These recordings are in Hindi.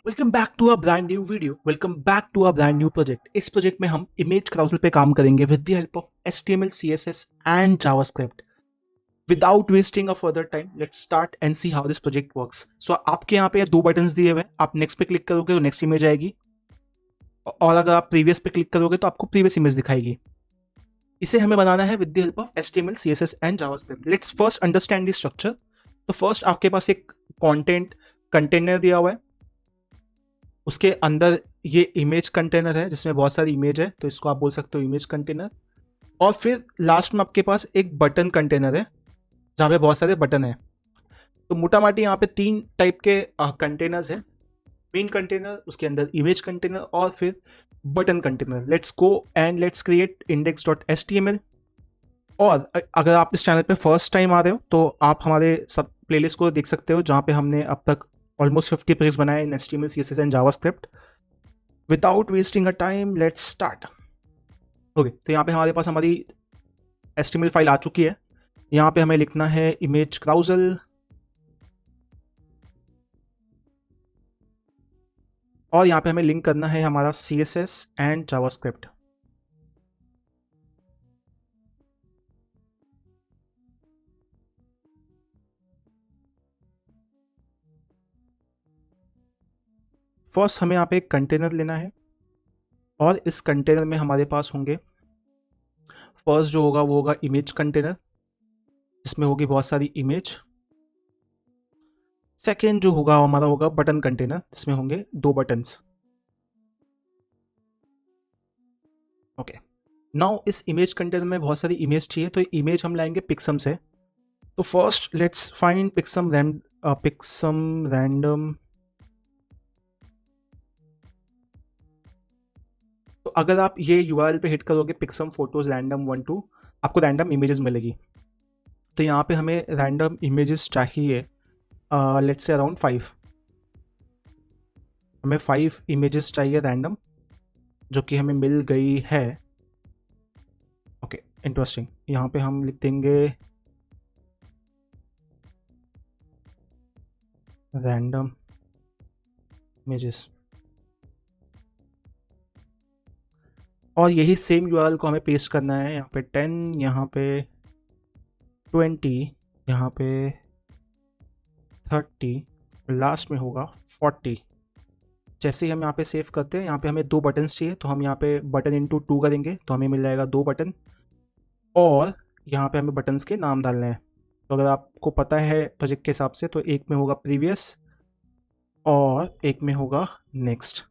Welcome back to a brand new video. Welcome back to a brand new project. इस प्रोजेक्ट में हम इमेज क्राउजल पे काम करेंगे with the help of HTML, CSS and JavaScript. Without wasting a further time, let's start and see how this project works. So आपके यहाँ पे दो बटन्स दिए हुए हैं। आप नेक्स्ट पे क्लिक करोगे तो नेक्स्ट इमेज आएगी, और अगर आप प्रीवियस पे क्लिक करोगे तो आपको प्रीवियस इमेज दिखाएगी। इसे हमें बनाना है with the help of HTML, CSS and JavaScript. Let's first understand the structure. तो फर्स्ट आपके पास एक कंटेंट कंटेनर दिया हुआ है, उसके अंदर ये इमेज कंटेनर है जिसमें बहुत सारी इमेज है, तो इसको आप बोल सकते हो इमेज कंटेनर। और फिर लास्ट में आपके पास एक बटन कंटेनर है जहाँ पे बहुत सारे बटन है। तो मोटा माटी यहाँ पे तीन टाइप के कंटेनर्स हैं। मेन कंटेनर, उसके अंदर इमेज कंटेनर और फिर button container. Let's go and let's create index.html। और अगर आप इस चैनल पे फर्स्ट टाइम आ रहे हो तो आप हमारे सब प्लेलिस्ट को देख सकते हो जहाँ पे हमने अब तक ऑलमोस्ट 50 प्रोजेक्ट्स बनाए इन HTML, CSS and JavaScript. Without wasting a time let's start. Okay, तो यहाँ पे हमारे पास हमारी HTML फाइल आ चुकी है। यहाँ पे हमें लिखना है इमेज क्राउजल, और यहाँ पे हमें लिंक करना है हमारा CSS एंड जावास्क्रिप्ट। फर्स्ट हमें यहाँ पे एक कंटेनर लेना है, और इस कंटेनर में हमारे पास होंगे, फर्स्ट जो होगा वो होगा इमेज कंटेनर जिसमें होगी बहुत सारी इमेज। सेकेंड जो होगा हमारा होगा बटन कंटेनर जिसमें होंगे दो बटन्स। ओके, नाउ इस इमेज कंटेनर में बहुत सारी इमेज चाहिए, तो इमेज हम लाएंगे पिक्सम से। तो फर्स्ट लेट्स फाइंड पिक्सम रैंडम। तो अगर आप ये URL पे हिट करोगे पिक्सम फोटोज रैंडम 1 2, आपको रैंडम इमेजेस मिलेगी। तो यहाँ पे हमें रैंडम इमेजेस चाहिए, लेट्स से अराउंड 5। हमें 5 इमेजेस चाहिए रैंडम, जो कि हमें मिल गई है। Okay, interesting. यहाँ पे हम लिख देंगे रैंडम इमेजेस, और यही सेम URL को हमें पेस्ट करना है। यहाँ पे 10, यहाँ पे 20, यहाँ पे 30, लास्ट में होगा 40। जैसे ही हम यहाँ पे सेव करते हैं, यहाँ पे हमें दो बटन्स चाहिए, तो हम यहाँ पे बटन इंटू 2 करेंगे तो हमें मिल जाएगा दो बटन, और यहाँ पे हमें बटन्स के नाम डालने हैं। तो अगर आपको पता है प्रोजेक्ट के हिसाब से, तो एक में होगा प्रीवियस और एक में होगा नेक्स्ट।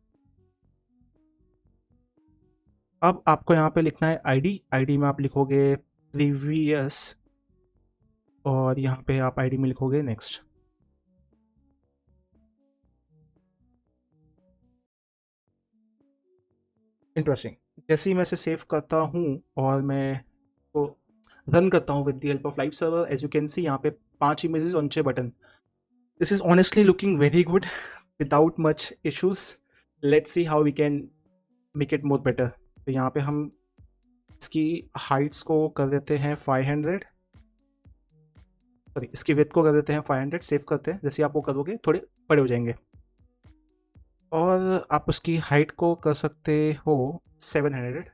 अब आपको यहाँ पे लिखना है आईडी में आप लिखोगे प्रीवियस, और यहाँ पे आप आईडी में लिखोगे नेक्स्ट। इंटरेस्टिंग। जैसे ही मैं इसे सेव करता हूँ और मैं को रन करता हूँ with the help of live server, as you can see यहाँ पे 5 इमेजेस और 6 button. This is honestly looking very good without much issues. Let's see how we can make it more better. तो यहाँ पे हम इसकी हाइट्स को कर देते हैं 500, सॉरी इसकी विड्थ को कर देते हैं 500। सेव करते हैं, जैसे आप वो करोगे थोड़े बड़े हो जाएंगे। और आप उसकी हाइट को कर सकते हो 700,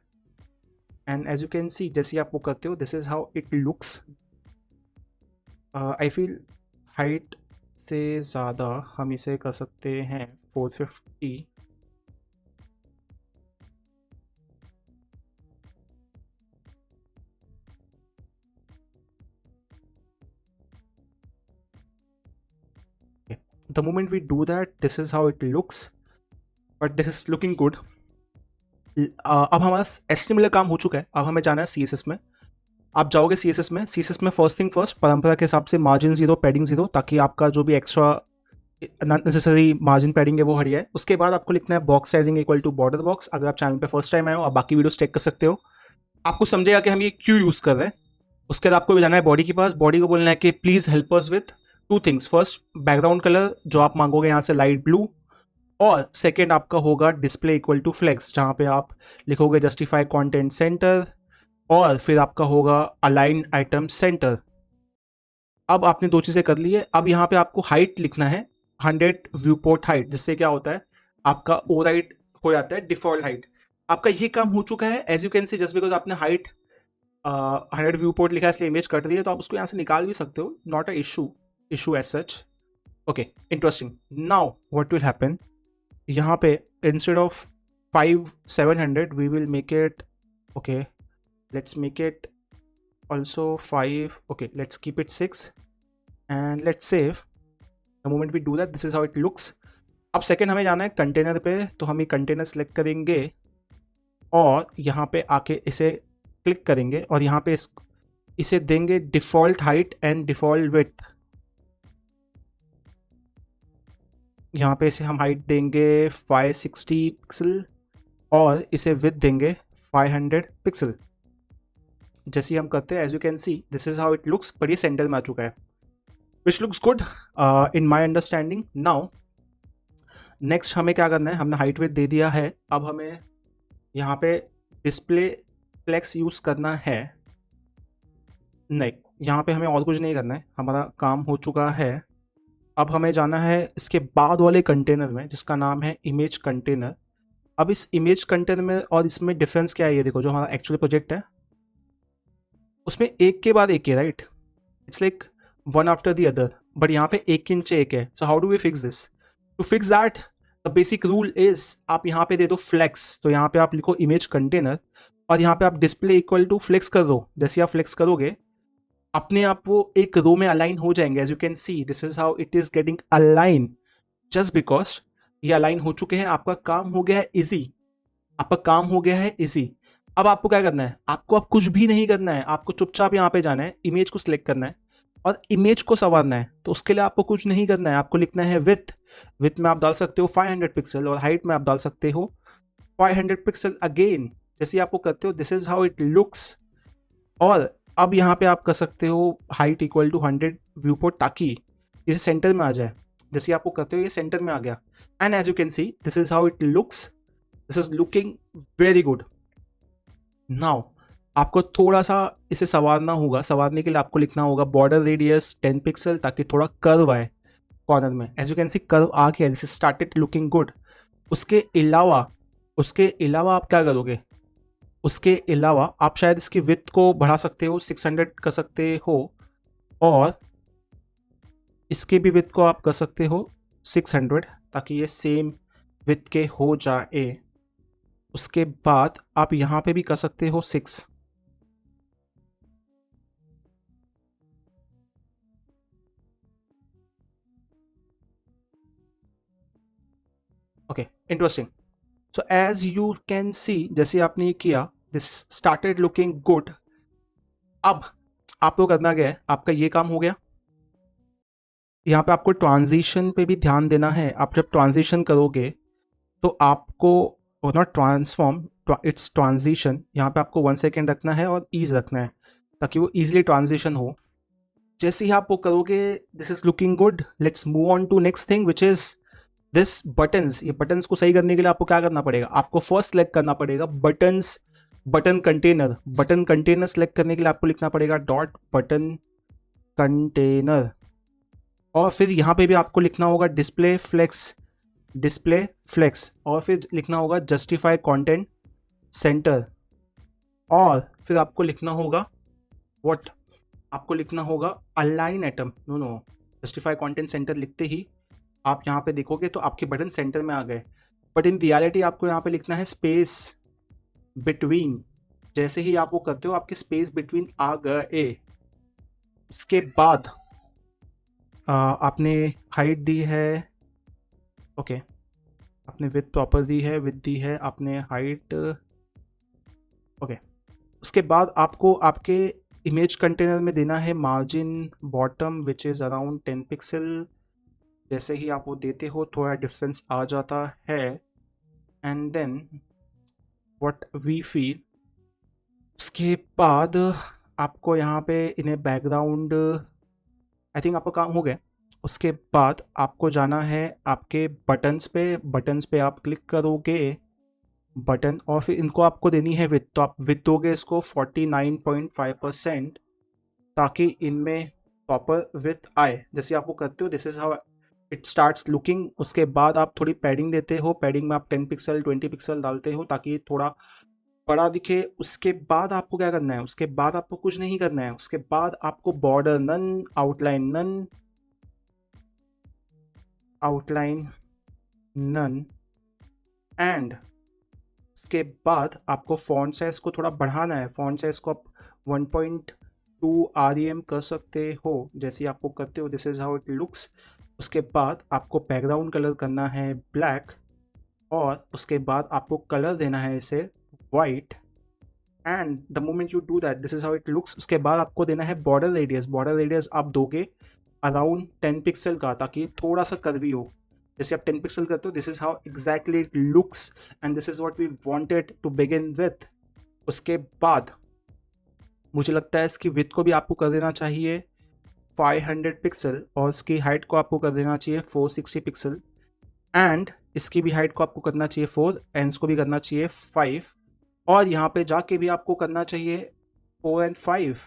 and as you can see जैसे आप वो करते हो, this is how it looks. I feel height से ज़्यादा हम इसे कर सकते हैं 450। The moment we do that, this is how it looks, but this is looking good. अब हमारा HTML का काम हो चुका है, अब हमें जाना है CSS में। आप जाओगे CSS में फर्स्ट थिंग फर्स्ट, परंपरा के हिसाब से मार्जिन 0, पैडिंग 0, ताकि आपका जो भी एक्स्ट्रा नेसेसरी मार्जिन पैडिंग है वो हट जाए। उसके बाद आपको लिखना है box sizing equal to border box. अगर आप चैनल पे फर्स्ट टाइम आए हो, आप बाकी वीडियोस चेक कर सकते हो, आपको समझेगा कि हम ये क्यों यूज़ कर रहे हैं। उसके बाद आपको भी जाना है बॉडी के पास। बॉडी को बोलना है कि please help us with 2 things. First, background colour जो आप मांगोगे यहाँ से लाइट ब्लू, और सेकेंड आपका होगा डिस्प्ले इक्वल टू फ्लेक्स, जहाँ पे आप लिखोगे जस्टिफाई कंटेंट सेंटर, और फिर आपका होगा अलाइन आइटम सेंटर। अब आपने दो चीज़ें कर ली है। अब यहाँ पे आपको हाइट लिखना है 100 व्यू पोर्ट हाइट, जिससे क्या होता है आपका ओवरराइड हो जाता है डिफॉल्ट हाइट। आपका ये काम हो चुका है as you can see, just because आपने हाइट 100 व्यू पोर्ट लिखा है इसलिए इमेज कट रही है, तो आप उसको यहाँ से निकाल भी सकते हो, not a issue as such. Okay, interesting. Now what will happen, यहाँ पे instead of 5700 we will make it, okay let's make it also 5, okay let's keep it 6 and let's save। the moment we do that this is how it looks। अब सेकेंड हमें जाना है कंटेनर पे, तो हम ये कंटेनर सेलेक्ट करेंगे और यहाँ पे आके इसे क्लिक करेंगे और यहाँ पे इसे देंगे default height and default width. यहाँ पे इसे हम हाइट देंगे 560 पिक्सल और इसे विड्थ देंगे 500 पिक्सल। जैसे ही हम करते हैं as you can see this is how it looks, पर ये सेंटर में आ चुका है which looks good in my understanding. Now next हमें क्या करना है, हमने हाइट विड्थ दे दिया है, अब हमें यहाँ पे डिस्प्ले फ्लेक्स यूज़ करना है। नहीं, यहाँ पे हमें और कुछ नहीं करना है, हमारा काम हो चुका है। अब हमें जाना है इसके बाद वाले कंटेनर में जिसका नाम है इमेज कंटेनर। अब इस इमेज कंटेनर में और इसमें डिफरेंस क्या है, ये देखो जो हमारा एक्चुअल प्रोजेक्ट है उसमें एक के बाद एक है, right, it's like one after the other, but यहाँ पे एक के नीचे एक है। So how do we fix this? To fix that the basic rule is आप यहाँ पे दे दो फ्लेक्स, तो यहाँ पे आप लिखो इमेज कंटेनर और यहाँ पे आप डिस्प्ले इक्वल टू फ्लेक्स कर दो। जैसे आप फ्लेक्स करोगे अपने आप वो एक रो में अलाइन हो जाएंगे। As you can see this is how it is getting align, just because ये अलाइन हो चुके हैं। आपका काम हो गया है इजी, आपका काम हो गया है इजी। अब आपको क्या करना है, आपको अब कुछ भी नहीं करना है, आपको चुपचाप यहाँ पे जाना है, इमेज को सिलेक्ट करना है और इमेज को संवारना है। तो उसके लिए आपको कुछ नहीं करना है, आपको लिखना है विथ में आप डाल सकते हो 500 पिक्सल और हाइट में आप डाल सकते हो 500 पिक्सल अगेन। जैसे आपको करते हो this is how it looks. और अब यहाँ पे आप कर सकते हो height equal to 100 viewport, ताकि इसे सेंटर में आ जाए। जैसे आपको करते हो ये सेंटर में आ गया and as you can see this is how it looks, this is looking very good. Now आपको थोड़ा सा इसे संवारना होगा, संवारने के लिए आपको लिखना होगा बॉर्डर रेडियस 10 पिक्सल, ताकि थोड़ा कर्व आए कॉर्नर में। As you can see curve आ गया, दिस स्टार्टेड लुकिंग गुड। उसके अलावा आप क्या करोगे, उसके अलावा आप शायद इसकी विड्थ को बढ़ा सकते हो, 600 कर सकते हो और इसके भी विड्थ को आप कर सकते हो 600, ताकि ये सेम विड्थ के हो जाए। उसके बाद आप यहाँ पे भी कर सकते हो 6। Okay, interesting. So as you can see जैसे आपने ये किया दिस स्टार्टेड लुकिंग गुड। अब आपको करना क्या है, आपका ये काम हो गया। यहाँ पे आपको ट्रांजिशन पे भी ध्यान देना है। आप जब ट्रांजिशन करोगे तो आपको नॉट ट्रांसफॉर्म, इट्स ट्रांजिशन, यहाँ पे आपको 1 सेकेंड रखना है और ईज रखना है ताकि वो ईजिली ट्रांजिशन हो। जैसे ही आप वो करोगे this is looking good. Let's move on to next thing which is this buttons. ये बटन्स को सही करने के लिए आपको क्या करना पड़ेगा, आपको फर्स्ट सेलेक्ट करना पड़ेगा बटन्स, बटन कंटेनर सेलेक्ट करने के लिए आपको लिखना पड़ेगा डॉट बटन कंटेनर और फिर यहाँ पे भी आपको लिखना होगा डिस्प्ले फ्लेक्स और फिर लिखना होगा जस्टिफाई कंटेंट सेंटर और फिर आपको लिखना होगा व्हाट, आपको लिखना होगा align items. No justify content centre लिखते ही आप यहाँ पे देखोगे तो आपके बटन सेंटर में आ गए, बट इन रियलिटी आपको यहाँ पे लिखना है स्पेस बिटवीन। जैसे ही आप वो करते हो आपके स्पेस बिटवीन आ गए। उसके बाद आपने हाइट दी है, ओके आपने विड्थ प्रॉपर दी है, विड्थ दी है, आपने हाइट, ओके। उसके बाद आपको आपके इमेज कंटेनर में देना है margin bottom which is around 10 pixel. जैसे ही आप वो देते हो थोड़ा डिफरेंस आ जाता है and then what we feel. उसके बाद आपको यहाँ पे इन्हें बैकग्राउंड, आई थिंक आपका काम हो गया। उसके बाद आपको जाना है आपके बटन्स पे आप क्लिक करोगे बटन और फिर इनको आपको देनी है विड्थ, तो आप विड्थ दोगे इसको 49.5% ताकि इनमें प्रॉपर विड्थ आए। जैसे आप वो करते हो this is how it starts looking. उसके बाद आप थोड़ी पैडिंग देते हो, पैडिंग में आप 10 पिक्सल 20 पिक्सल डालते हो ताकि ये थोड़ा बड़ा दिखे। उसके बाद आपको क्या करना है, उसके बाद आपको कुछ नहीं करना है, उसके बाद आपको border none, outline none, outline none, and उसके बाद आपको फॉन्ट साइज को थोड़ा बढ़ाना है। फॉन्ट साइज को आप 1.2 REM कर सकते हो, जैसे आपको करते हो। This is how it looks. उसके बाद आपको बैकग्राउंड कलर करना है ब्लैक, और उसके बाद आपको कलर देना है इसे white, and the moment you do that this is how it looks. उसके बाद आपको देना है बॉर्डर रेडियस। बॉर्डर रेडियस आप दोगे अराउंड 10 पिक्सल का, ताकि थोड़ा सा कर्वी हो। जैसे आप 10 पिक्सल करते हो, this is how exactly it looks, and this is what we wanted to begin with. उसके बाद मुझे लगता है इसकी विड्थ को भी आपको कर देना चाहिए 500 पिक्सल, और इसकी हाइट को आपको कर देना चाहिए 460 पिक्सल, एंड इसकी भी हाइट को आपको करना चाहिए 4, एंड इसको भी करना चाहिए 5, और यहाँ पे जाके भी आपको करना चाहिए 4 एंड 5।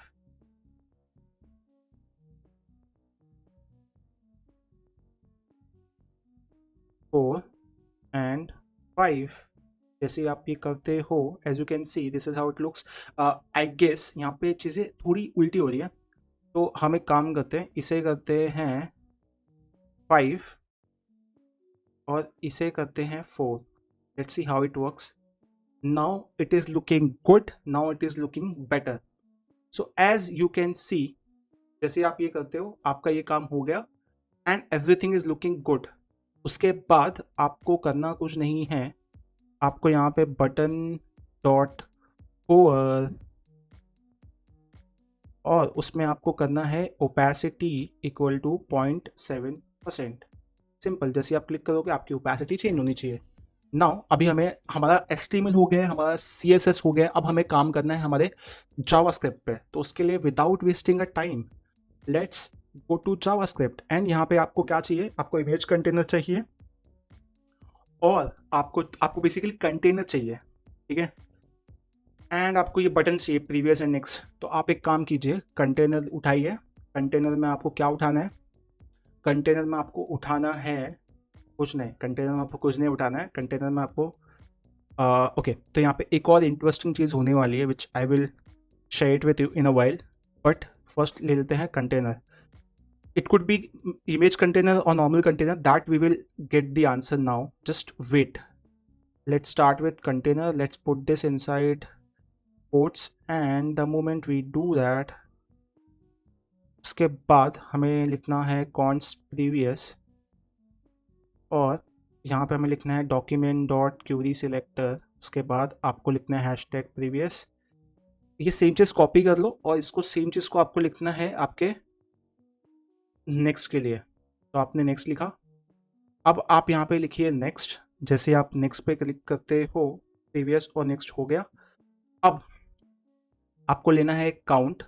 4 एंड 5 जैसे आप ये करते हो, as you can see this is how it looks. I guess यहाँ पे चीज़ें थोड़ी उल्टी हो रही है, तो हम एक काम करते हैं, इसे करते हैं 5 और इसे करते हैं 4। Let's see how it works. Now it is looking good, now it is looking better. So as you can see, जैसे आप ये करते हो आपका ये काम हो गया, and everything is looking good. उसके बाद आपको करना कुछ नहीं है, आपको यहाँ पे बटन डॉट ओवर, और उसमें आपको करना है ओपेसिटी इक्वल टू 0.7%। सिंपल, जैसे आप क्लिक करोगे आपकी ओपेसिटी चेंज होनी चाहिए। नाउ अभी हमें हमारा HTML हो गया, हमारा CSS हो गया, अब हमें काम करना है हमारे जावास्क्रिप्ट पे। तो उसके लिए without wasting a time let's go to JavaScript, and यहाँ पे आपको क्या चाहिए, आपको इमेज कंटेनर चाहिए, और आपको बेसिकली कंटेनर चाहिए, ठीक है, एंड आपको ये बटन चाहिए प्रीवियस एंड नेक्स्ट। तो आप एक काम कीजिए, कंटेनर उठाइए। कंटेनर में आपको क्या उठाना है, कंटेनर में आपको उठाना है कुछ नहीं, कंटेनर में आपको कुछ नहीं उठाना है। कंटेनर में आपको ओके, तो यहाँ पे एक और इंटरेस्टिंग चीज़ होने वाली है which I will share it with you in a while, but first ले लेते हैं container. It could be image container or normal container, that we will get the answer now. Just wait. Let's start with container. Let's put this inside quotes, and the moment we do that, उसके बाद हमें लिखना है कॉन्स प्रीवियस, और यहाँ पे हमें लिखना है डॉक्यूमेंट डॉट क्यूरी सिलेक्टर। उसके बाद आपको लिखना है हैशटैग प्रीवियस। ये सेम चीज़ कॉपी कर लो, और इसको सेम चीज़ को आपको लिखना है आपके नेक्स्ट के लिए। तो आपने नेक्स्ट लिखा, अब आप यहाँ पे लिखिए नेक्स्ट। जैसे आप नेक्स्ट पे क्लिक करते हो, प्रीवियस और नेक्स्ट हो गया। अब आपको लेना है count,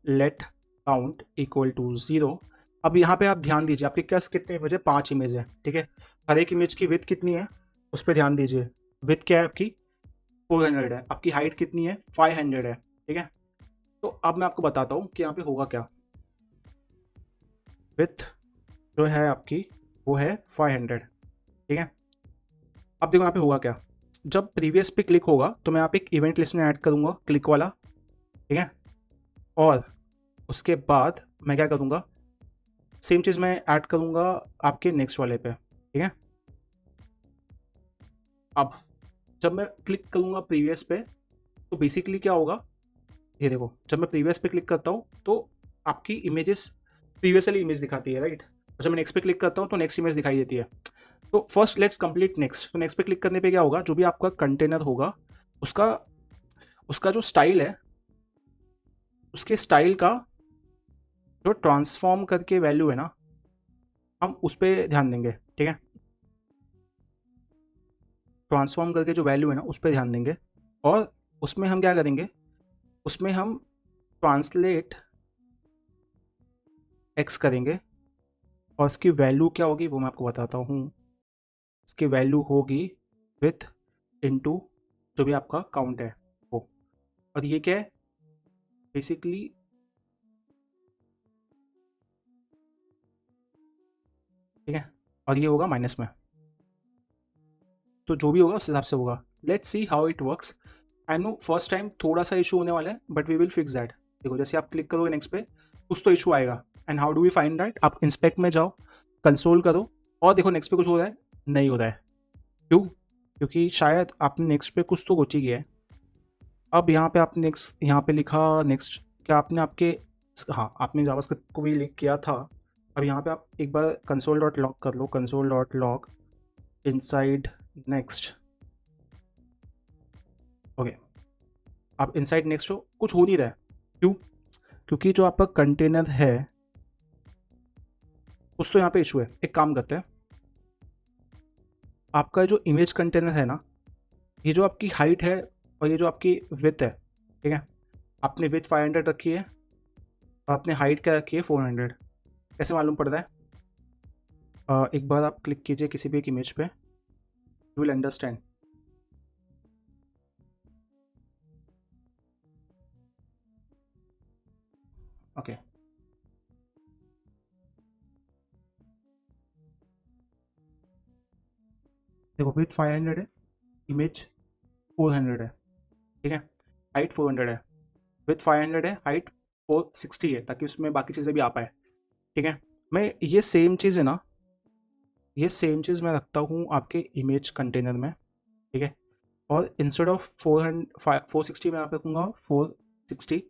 let count equal to 0। अब यहाँ पे आप ध्यान दीजिए, आपके पास कितने इमेज है, 5 इमेज है, ठीक है। हर एक इमेज की विड्थ कितनी है उस पर ध्यान दीजिए। विड्थ क्या है आपकी, 400 है। आपकी हाइट कितनी है, 500 है, ठीक है। तो अब मैं आपको बताता हूँ कि यहाँ पे होगा क्या। विड्थ जो है आपकी वो है 500, ठीक है। अब देखो यहाँ पे होगा क्या, जब प्रीवियस पे क्लिक होगा तो मैं यहाँ पे एक इवेंट लिस्ट में ऐड करूँगा, क्लिक वाला, ठीक है। और उसके बाद मैं क्या करूँगा, सेम चीज़ मैं ऐड करूँगा आपके नेक्स्ट वाले पे, ठीक है। अब जब मैं क्लिक करूँगा प्रीवियस पे, तो बेसिकली क्या होगा, ये देखो, जब मैं प्रीवियस पे क्लिक करता हूँ तो आपकी इमेजेस प्रीवियस वाली इमेज दिखाती है, राइट। और जब मैं नेक्स्ट पे क्लिक करता हूँ तो नेक्स्ट इमेज दिखाई देती है। तो फर्स्ट लेट्स कंप्लीट नेक्स्ट। तो नेक्स्ट पे क्लिक करने पे क्या होगा, जो भी आपका कंटेनर होगा उसका उसका जो स्टाइल है, उसके स्टाइल का जो ट्रांसफॉर्म करके वैल्यू है ना, हम उस पर ध्यान देंगे, ठीक है। ट्रांसफॉर्म करके जो वैल्यू है ना उस पर ध्यान देंगे, और उसमें हम क्या करेंगे, उसमें हम ट्रांसलेट एक्स करेंगे, और उसकी वैल्यू क्या होगी वो मैं आपको बताता हूँ। उसकी वैल्यू होगी विथ इनटू जो भी आपका काउंट है वो। और ये क्या है, बेसिकली ठीक है, और ये होगा माइनस में, तो जो भी होगा उस हिसाब से होगा। Let's see how it works. I know first time थोड़ा सा इशू होने वाला है, but we will fix that. देखो जैसे आप क्लिक करोगे नेक्स्ट पे, कुछ तो इशू आएगा। And how do we find that? आप इंस्पेक्ट में जाओ, कंसोल करो, और देखो नेक्स्ट पे कुछ हो रहा है, नहीं हो रहा है। क्यों? क्योंकि शायद आपने नेक्स्ट पे कुछ तो कोची किया है। अब यहाँ पे आपने नेक्स्ट, यहाँ पे लिखा नेक्स्ट, क्या आपने आपके, हाँ आपने जावास्क्रिप्ट को भी लिख किया था। अब यहाँ पे आप एक बार कंसोल डॉट लॉग कर लो, console dot log inside next. Okay, अब इनसाइड नेक्स्ट हो, कुछ हो नहीं रहा है। क्यों? क्योंकि जो आपका कंटेनर है उस तो यहाँ पे इशू है। एक काम करते हैं, आपका जो इमेज कंटेनर है ना, ये जो आपकी हाइट है और ये जो आपकी विथ है, ठीक है, आपने विथ 500 रखी है और आपने हाइट क्या रखी है 400। कैसे मालूम पड़ रहा है? एक बार आप क्लिक कीजिए किसी भी एक इमेज पे, यू विल अंडरस्टैंड। ओके, देखो विथ 500 है, इमेज 400 है, ठीक है, हाइट 400 है, विथ 500 है, हाइट 460 है, ताकि उसमें बाकी चीज़ें भी आ पाए। ठीक है, मैं ये सेम चीज़ है ना, ये सेम चीज़ मैं रखता हूँ आपके इमेज कंटेनर में, ठीक है, और इंस्टेड ऑफ 460 मैं यहाँ पे रखूँगा 460,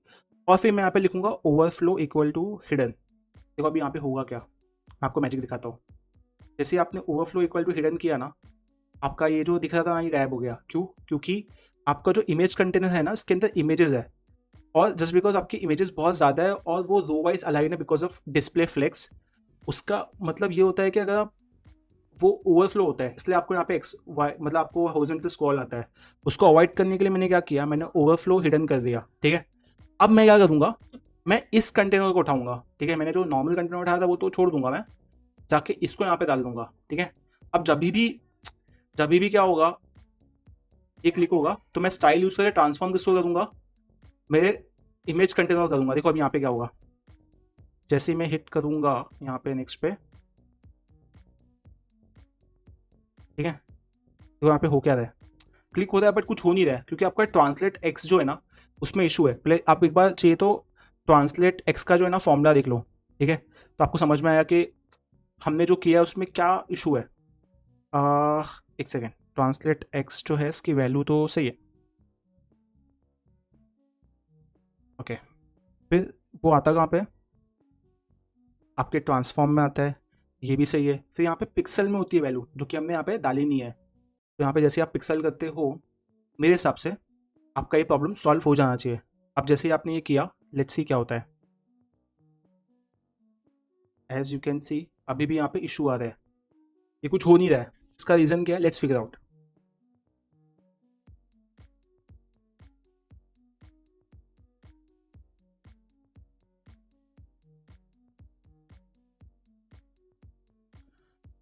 और फिर मैं यहाँ पे लिखूँगा ओवरफ्लो इक्वल टू हिडन। देखो अभी यहाँ पे होगा क्या, मैं आपको मैजिक दिखाता हूँ। जैसे आपने ओवरफ्लो इक्वल टू हिडन किया ना, आपका ये जो दिख रहा था ना, ये गायब हो गया। क्यों? क्योंकि आपका जो इमेज कंटेनर है ना, इसके अंदर इमेजेस है, और जस्ट बिकॉज आपकी इमेजेस बहुत ज़्यादा है और वो रो वाइज अलाइन है बिकॉज ऑफ डिस्प्ले फ्लेक्स, उसका मतलब ये होता है कि अगर आप, वो ओवरफ्लो होता है, इसलिए आपको यहाँ पे एक्स वाई मतलब आपको हॉरिजॉन्टल स्क्रॉल आता है। उसको अवॉइड करने के लिए मैंने क्या किया, मैंने ओवरफ्लो हिडन कर दिया। ठीक है, अब मैं क्या करूँगा, मैं इस कंटेनर को उठाऊंगा। ठीक है, मैंने जो नॉर्मल कंटेनर उठाया था वो तो छोड़ दूंगा, मैं जाके इसको यहाँ पे डाल दूंगा। ठीक है, अब जब भी क्या होगा, ये क्लिक होगा तो मैं स्टाइल यूज करके ट्रांसफॉर्म किसको करूंगा, मेरे इमेज कंटेनर करूंगा। देखो अब यहाँ पे क्या होगा, जैसे ही मैं हिट करूंगा यहाँ पे नेक्स्ट पे, ठीक है, तो यहाँ पे हो क्या रहा है, क्लिक हो रहा है बट कुछ हो नहीं रहा है, क्योंकि आपका ट्रांसलेट एक्स जो है ना, उसमें इशू है। पहले आप एक बार चाहिए तो ट्रांसलेट एक्स का जो है ना फॉर्मूला देख लो। ठीक है, तो आपको समझ में आया कि हमने जो किया है उसमें क्या इशू है। एक सेकेंड, ट्रांसलेट एक्स जो है इसकी वैल्यू तो सही है। ओके, फिर वो आता कहाँ पे, आपके ट्रांसफॉर्म में आता है, ये भी सही है। फिर यहाँ पे पिक्सल में होती है वैल्यू, जो कि हमने यहाँ पे डाली नहीं है। तो यहाँ पे जैसे आप पिक्सल करते हो, मेरे हिसाब से आपका ये प्रॉब्लम सॉल्व हो जाना चाहिए। अब जैसे ही आपने ये किया, लेट्स सी क्या होता है। एज यू कैन सी अभी भी यहाँ पे इशू आ रहा है, ये कुछ हो नहीं रहा है। इसका रीज़न क्या है, लेट्स फिगर आउट।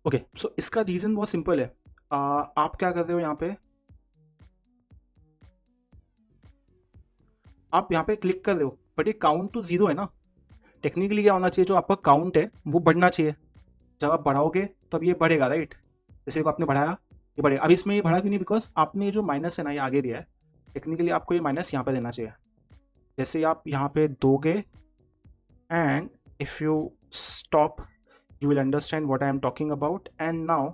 ओके, सो इसका रीज़न बहुत सिंपल है। आप क्या कर रहे हो यहाँ पे, आप यहाँ पे क्लिक कर रहे हो बट ये काउंट टू जीरो है ना। टेक्निकली क्या होना चाहिए, जो आपका काउंट है वो बढ़ना चाहिए। जब आप बढ़ाओगे तब ये बढ़ेगा, राइट? जैसे को आपने बढ़ाया, ये बढ़ेगा। अब इसमें ये बढ़ा क्यों नहीं, बिकॉज आपने ये जो माइनस है ना, ये आगे दिया है। टेक्निकली आपको ये माइनस यहाँ पे देना चाहिए। जैसे ही आप यहाँ पे दोगे, and if you stop, you will understand what I am talking about. And now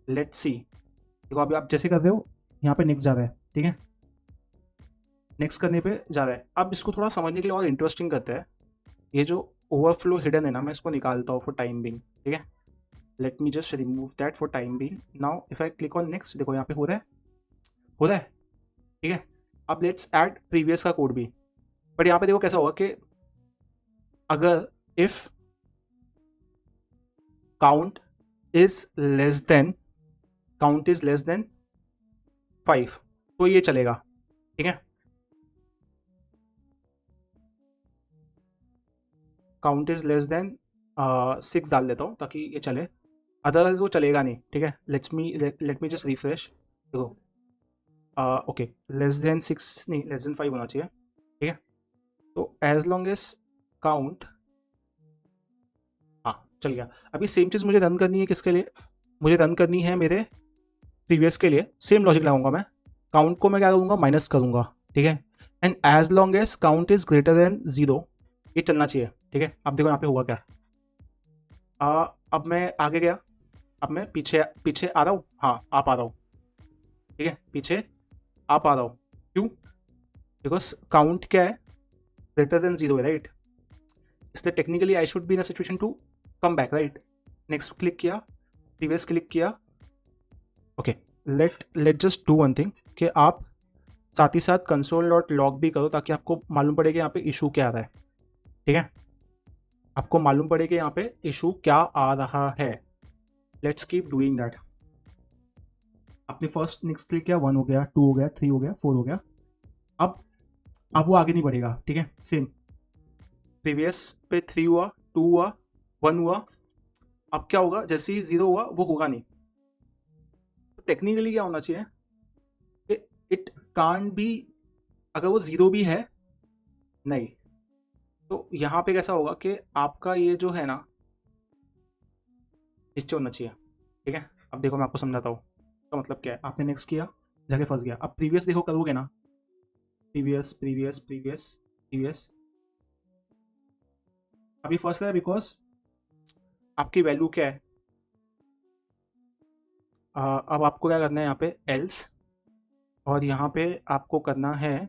let's see, देखो अभी आप जैसे कर रहे हो, यहाँ पे नेक्स्ट जा रहा है, ठीक है, नेक्स्ट करने पे जा रहा है। अब इसको थोड़ा समझने के लिए और इंटरेस्टिंग करते हैं। ये जो ओवरफ्लो हिडन है ना, मैं इसको निकालता हूँ फॉर टाइम बिंग। ठीक है, let me just remove that for time being. Now if I click on next, देखो यहाँ पे हो रहा है, हो रहा है। ठीक है, अब लेट्स ऐड प्रीवियस का कोड भी। बट यहाँ पे देखो कैसा होगा कि अगर if count is less than count is less than 5 तो ये चलेगा। ठीक है, काउंट इज लेस देन 6 डाल देता हूँ ताकि ये चले, अदरवाइज वो चलेगा नहीं। ठीक है, लेट मी जस्ट रिफ्रेश। देखो ओके, लेस देन 6 नहीं, लेस देन 5 होना चाहिए। ठीक है, तो एज लॉन्ग एज काउंट, हाँ चल गया। अभी सेम चीज़ मुझे रन करनी है किसके लिए, मुझे रन करनी है मेरे प्रीवियस के लिए। सेम लॉजिक लगाऊंगा मैं, काउंट को मैं क्या करूँगा, माइनस करूँगा, ठीक है। And as long as count is greater than 0 ये चलना चाहिए, ठीक है। अब देखो यहाँ पे हुआ क्या, अब मैं आगे गया, अब मैं पीछे पीछे आ रहा हूँ, हाँ आप आ रहा हूँ, ठीक है, पीछे आप आ रहा हूँ। क्यों, बिकॉज काउंट क्या है, ग्रेटर देन 0 है, राइट। इसलिए technically I should be in a situation to come back, right. Next click किया, प्रीवियस क्लिक किया, okay. Let just do one thing कि आप साथ ही साथ कंसोल डॉट लॉग भी करो ताकि आपको मालूम पड़े कि यहाँ पे इशू क्या आ रहा है, ठीक है। आपको मालूम पड़े कि यहाँ पे इशू क्या आ रहा है। Let's keep doing that. आपने फर्स्ट नेक्स्ट क्लिक किया, 1 हो गया, 2 हो गया, 3 हो गया, 4 हो गया। अब वो आगे नहीं बढ़ेगा, ठीक है। सेम प्रीवियस पे 3 हुआ, 2 हुआ, 1 हुआ। अब क्या होगा, जैसे ही 0 हुआ वो होगा नहीं। तो टेक्निकली क्या होना चाहिए कि इट कांट बी, अगर वो 0 भी है नहीं, तो यहाँ पे कैसा होगा कि आपका ये जो है ना नीचे होना चाहिए, ठीक है। अब देखो मैं आपको समझाता हूँ तो मतलब क्या है। आपने नेक्स्ट किया, जाके फंस गया। अब प्रीवियस देखो करोगे ना, प्रीवियस प्रीवियस प्रीवियस प्रीवियस, अभी फंस गया बिकॉज आपकी वैल्यू क्या है। अब आपको क्या करना है यहाँ पे एल्स, और यहाँ पे आपको करना है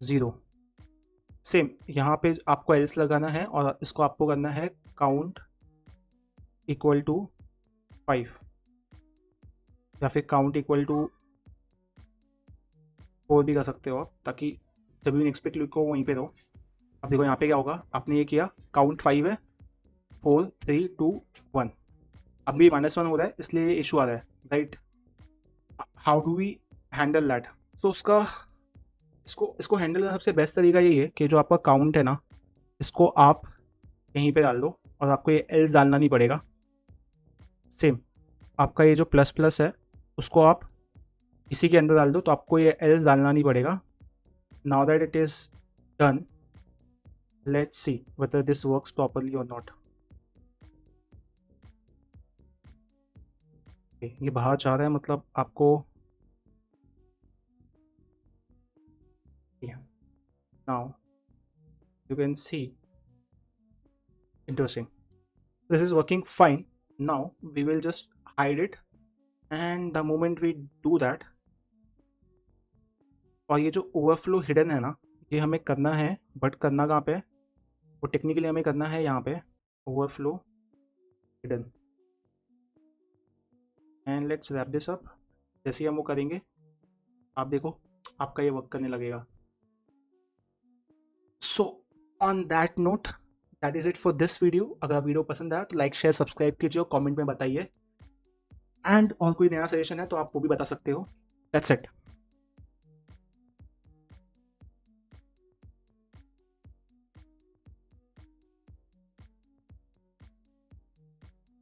0। सेम यहाँ पे आपको एल्स लगाना है और इसको आपको करना है काउंट इक्वल टू 5, या फिर काउंट इक्वल टू 4 भी कर सकते हो आप, ताकि जब भी नेक्स्ट पे क्लिक हो वहीं पे रहो। अब देखो यहाँ पे क्या होगा, आपने ये किया, काउंट 5 है, 4 3 2 1, अब भी -1 हो रहा है, इसलिए ये इशू आ रहा है, right. How do we handle that. So उसका इसको हैंडल करने का सबसे बेस्ट तरीका यही है कि जो आपका काउंट है ना, इसको आप यहीं पे डाल दो और आपको ये एल्स डालना नहीं पड़ेगा। सेम आपका ये जो प्लस प्लस है उसको आप इसी के अंदर डाल दो, तो आपको ये एल्स डालना नहीं पड़ेगा। Now that it is done, let's see whether this works properly और नॉट। ये बाहर जा रहा है, मतलब आपको now you can see, interesting, this is working fine. Now we will just hide it, and the moment we do that, और ये जो ओवरफ्लो हिडन है ना, ये हमें करना है, बट करना कहाँ पे, वो टेक्निकली हमें करना है यहाँ पे overflow hidden. And let's wrap this up. जैसे ही हम वो करेंगे, आप देखो आपका ये वर्क करने लगेगा। So on that note, that is it for this video. अगर वीडियो पसंद आया तो लाइक शेयर सब्सक्राइब कीजिए और कमेंट में बताइए, एंड और कोई नया सजेशन है तो आप वो भी बता सकते हो। That's it.